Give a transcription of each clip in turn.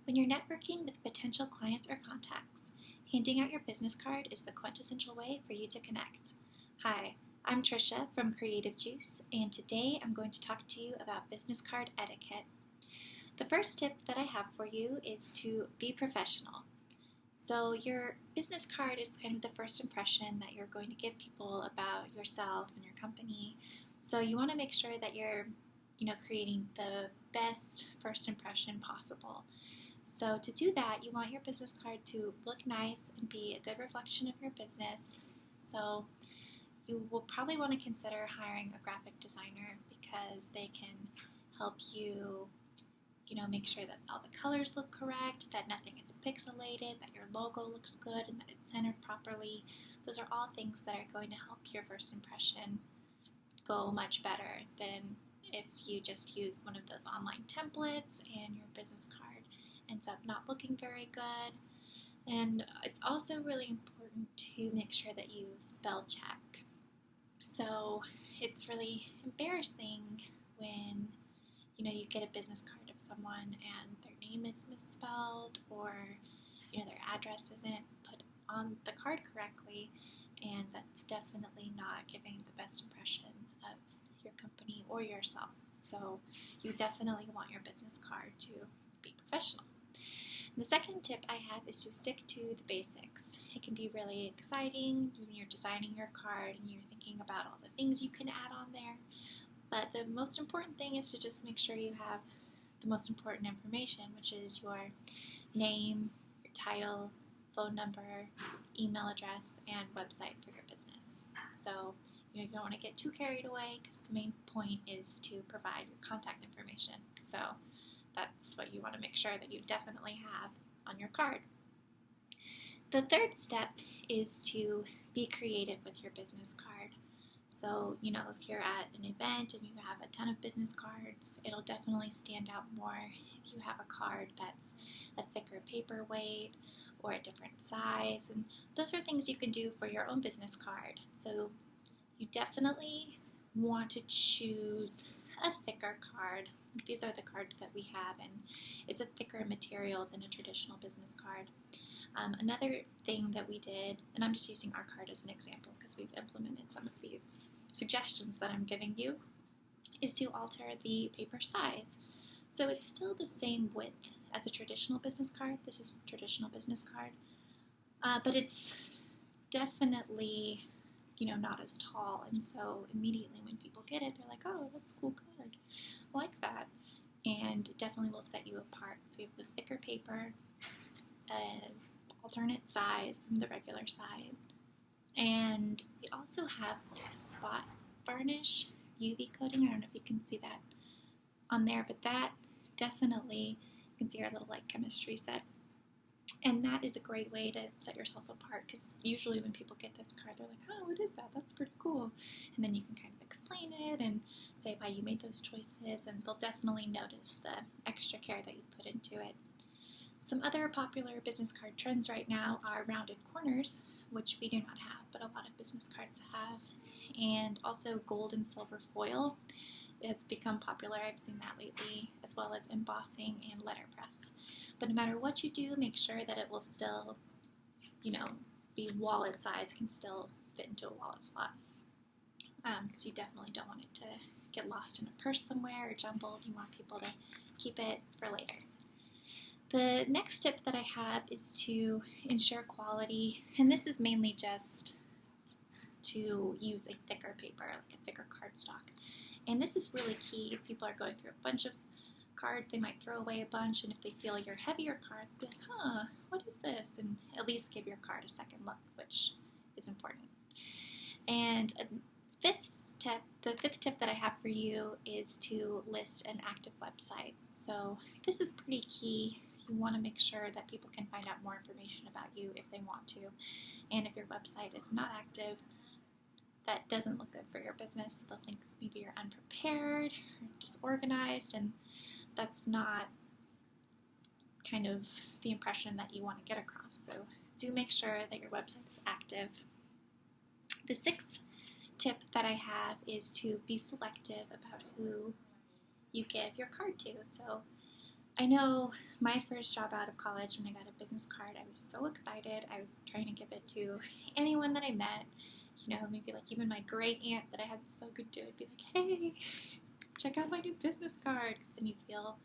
When you're networking with potential clients or contacts, handing out your business card is the quintessential way for you to connect. Hi, I'm Trisha from Creative Juice, and today I'm going to talk to you about business card etiquette. The first tip that I have for you is to be professional. So your business card is kind of the first impression that you're going to give people about yourself and your company. So you want to make sure that you're, creating the best first impression possible. So to do that, you want your business card to look nice and be a good reflection of your business. So you will probably want to consider hiring a graphic designer because they can help you, make sure that all the colors look correct, that nothing is pixelated, that your logo looks good, and that it's centered properly. Those are all things that are going to help your first impression go much better than if you just use one of those online templates and your business card ends up not looking very good. And it's also really important to make sure that you spell check. So it's really embarrassing when you get a business card of someone and their name is misspelled, or their address isn't put on the card correctly, and that's definitely not giving the best impression of your company or yourself. So you definitely want your business card to be professional. And the second tip I have is to stick to the basics. It can be really exciting when you're designing your card and you're thinking about all the things you can add on there. But the most important thing is to just make sure you have the most important information, which is your name, your title, phone number, email address, and website for your business. So you don't want to get too carried away because the main point is to provide your contact information. So that's what you want to make sure that you definitely have on your card. The third step is to be creative with your business card. So, if you're at an event and you have a ton of business cards, it'll definitely stand out more if you have a card that's a thicker paperweight or a different size. And those are things you can do for your own business card. So you definitely want to choose a thicker card. These are the cards that we have, and it's a thicker material than a traditional business card. Another thing that we did, and I'm just using our card as an example because we've implemented some of these suggestions that I'm giving you, is to alter the paper size. So it's still the same width as a traditional business card. This is a traditional business card, but it's definitely, not as tall. And so immediately when people get it, they're like, oh, that's a cool card. I like that. And it definitely will set you apart. So we have the thicker paper, alternate size from the regular side, and we also have like spot varnish UV coating. I don't know if you can see that on there, but that definitely, you can see our little like chemistry set, and that is a great way to set yourself apart, because usually when people get this card they're like, oh, what is that? That's pretty cool. And then you can kind of explain it and say why you made those choices, and they'll definitely notice the extra care that you put into it. Some other popular business card trends right now are rounded corners, which we do not have, but a lot of business cards have, and also gold and silver foil. It's become popular, I've seen that lately, as well as embossing and letterpress. But no matter what you do, make sure that it will still, be wallet size, can still fit into a wallet slot, because you definitely don't want it to get lost in a purse somewhere or jumbled. You want people to keep it for later. The next tip that I have is to ensure quality, and this is mainly just to use a thicker paper, like a thicker cardstock. And this is really key if people are going through a bunch of cards. They might throw away a bunch, and if they feel your heavier card, they'll be like, what is this? And at least give your card a second look, which is important. And the fifth tip that I have for you is to list an active website. So this is pretty key. You want to make sure that people can find out more information about you if they want to. And if your website is not active, that doesn't look good for your business. They'll think maybe you're unprepared or disorganized, and that's not kind of the impression that you want to get across. So do make sure that your website is active. The sixth tip that I have is to be selective about who you give your card to. So I know my first job out of college, when I got a business card, I was so excited. I was trying to give it to anyone that I met. Maybe like even my great aunt that I hadn't spoken to. I'd be like, hey, check out my new business card. Because then you feel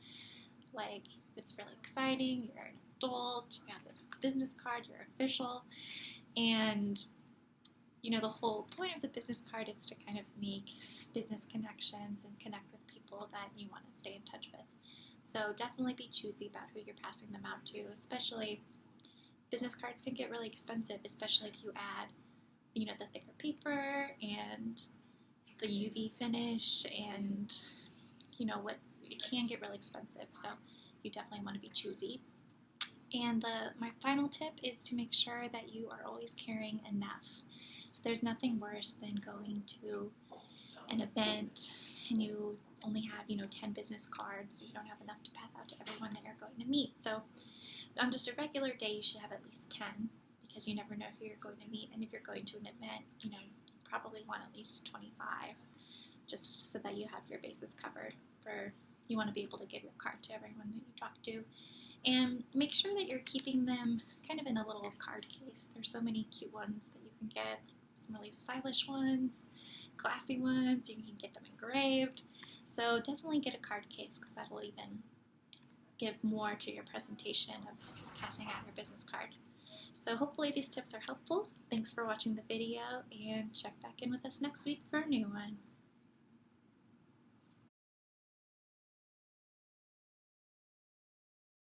like it's really exciting. You're an adult. You have this business card. You're official. And the whole point of the business card is to kind of make business connections and connect with people that you want to stay in touch with. So definitely be choosy about who you're passing them out to, especially business cards can get really expensive, especially if you add, the thicker paper and the UV finish and, what it can get really expensive. So you definitely want to be choosy. And my final tip is to make sure that you are always carrying enough. So there's nothing worse than going to an event and you only have, 10 business cards. You don't have enough to pass out to everyone that you're going to meet. So on just a regular day, you should have at least 10 because you never know who you're going to meet. And if you're going to an event, you probably want at least 25 just so that you have your bases covered. You want to be able to give your card to everyone that you talk to. And make sure that you're keeping them kind of in a little card case. There's so many cute ones that you can get, some really stylish ones, classy ones, you can get them engraved. So definitely get a card case because that will even give more to your presentation of passing out your business card. So hopefully these tips are helpful. Thanks for watching the video and check back in with us next week for a new one.